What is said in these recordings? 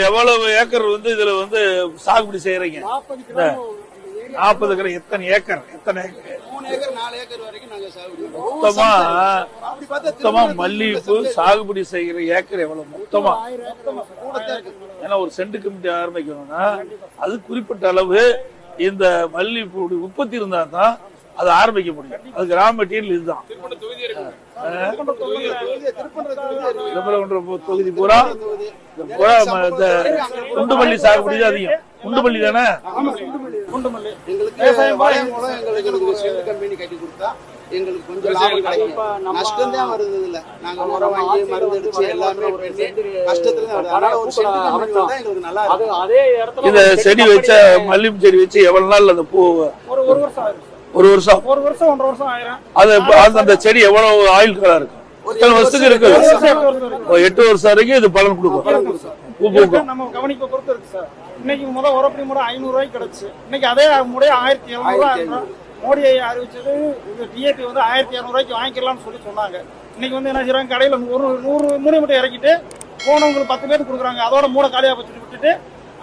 எவ்வளவு ஏக்கர் இதுல சாகுபடி செய்யறீங்க? 40 ஏக்கர். எத்தனை ஏக்கர்? 3 ஏக்கர் 4 ஏக்கர் வரைக்கும் நாங்க சாகுபடி மொத்தமா மல்லிகைப்பூ சாகுபடி செய்கிற ஏக்கர் எவ்வளவு மொத்தமா? ஏன்னா ஒரு சென்ட் கமிட்டி ஆரம்பிக்கணும்னா அது குறிப்பிட்ட அளவு இந்த மல்லிகைப்பூ உற்பத்தி இருந்தா தான் அதை ஆரம்பிக்க முடியும். அதுக்கு ரா மெட்டீரியல் இதுதான். தொகுதி பூரா குண்டுமல்லி சாகுபடி தான் அதிகம். குண்டுமல்லி தானே? கம்பெனி கட்டி கொடுத்தா எங்களுக்கு கொஞ்சம் லாபம் கிடைக்கும். நஷ்டம் தான் வருது. இல்ல நாங்க உரம் வாங்கி மருந்து அடிச்சு எல்லாமே கஷ்டத்துல தான் வருது. அதனால ஒரு சென்ட் கம்பெனி வந்தா எங்களுக்கு நல்லா இருக்கும். அதே இடத்துல இந்த செடி வச்ச மல்லிகை செடி வச்சு எவ்வளவு நாள் அந்த பூ? ஒரு வருஷம் ஆயிரும். ஒரு வருஷம் 1.5 வருஷம் ஆயிரும். அது அந்த செடி எவ்வளவு ஆயுள் காலம் இருக்கும்? எத்தனை வருஷத்துக்கு இருக்கு? 8 வருஷம் வரைக்கும் இது பலன் கொடுக்கும். நம்ம கவனிக்க பொறுத்து இருக்கு சார். இன்னைக்கு உரப்படி முறை 500 ரூபாய்க்கு கிடைச்சு. இன்னைக்கு அதே முறை 1700 மோடியை அறிவிச்சது. டிஏபி 1200 ரூபாய்க்கு வாங்கிக்கலாம்னு சொன்னாங்க. இன்னைக்கு என்ன செய்யறாங்க, கடையில 100 மூடை மட்டும் இறக்கிட்டு போனவங்களுக்கு 10 பேருக்கு கொடுக்குறாங்க. அதோட மூடை காலியா வச்சுட்டு விட்டுட்டு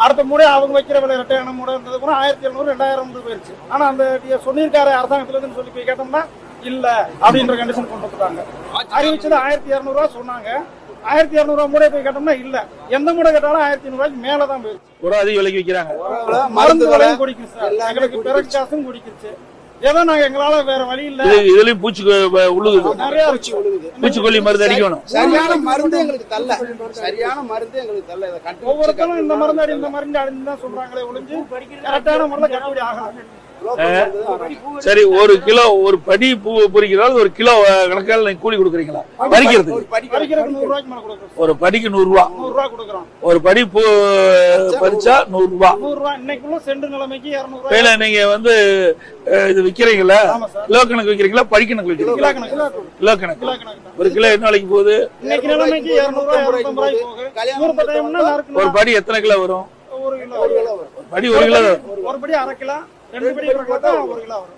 அடுத்த மூடை அவங்க வைக்கிற விலை ரெட்டையான மூடை இருந்தது கூட 1700 2000 போயிருச்சு. ஆனா அந்த சொல்லியிருக்காரு அரசாங்கத்துல இருந்து சொல்லி போய் கேட்டோம்னா இல்ல அப்படின்ற கண்டிஷன் கொண்டு வந்துட்டாங்க. அறிவிச்சது 1200 ரூபாய் சொன்னாங்க. 1200 ரூபாய் மூடை போய் கேட்டோம்னா இல்ல, எந்த மூடை கேட்டாலும் 1500 ரூபாய்க்கு மேலதான் போயிருச்சு. ஒரு அதிக விலைக்கு விற்கிறாங்க. மருந்து விலையும் குடிக்குது சார். எங்களுக்கு பிறகு காசும் குடிக்குச்சு. ஏதோ நாங்க எங்களால வேற வழி இல்ல. இதுலயும் பூச்சி உழுகுது. நிறைய பூச்சி உழுகுது. பூச்சிக்கொல்லி மருந்து அடிக்கணும். சரியான மருந்து எங்களுக்கு தரல. சரியான மருந்து எங்களுக்கு தரல. ஒவ்வொருத்தரும் இந்த மருந்து அடி இந்த மருந்து அடின்னு தான் சொல்றாங்களே ஒழிஞ்சு கரெக்டான முறையில் கட்டுப்படி ஆகலாம். சரி, ஒரு கிலோ ஒரு படி பூ பொறிக்கிறால் ஒரு கிலோ கணக்கால் நீங்க கூலி கொடுக்குறீங்களா? பறிக்கிறதுக்கு ஒரு படிக்கு 100 ரூபாய்க்கு மேல கொடுக்குறோம். ஒரு படிக்கு 100 ரூபா. 100 ரூபாய் கொடுக்குறோம். ஒரு படி பூ பறிச்சா 100 ரூபா. 100 ரூபாய். இன்னைக்குள்ள சென்ட் நிலைமைக்கு 200 ரூபாய். நீங்க இது விக்கிறீங்களா? கிலோ கணக்கு விக்கிறீங்களா? படி கணக்கு விக்கிறீங்களா? கிலோ கணக்கு. ஒரு கிலோ என்ன விலைக்கு போகுது? இன்னைக்கு நிலைமைக்கு 200 ரூபாய் 250 ரூபாய் போகுது. ஒரு படி எத்தனை கிலோ வரும்? 1 கிலோ. படி 1 கிலோ. ஒரு படி 1/2 கிலோ. 2 படி 1 கிலோ தான் 1 கிலோ வரும்.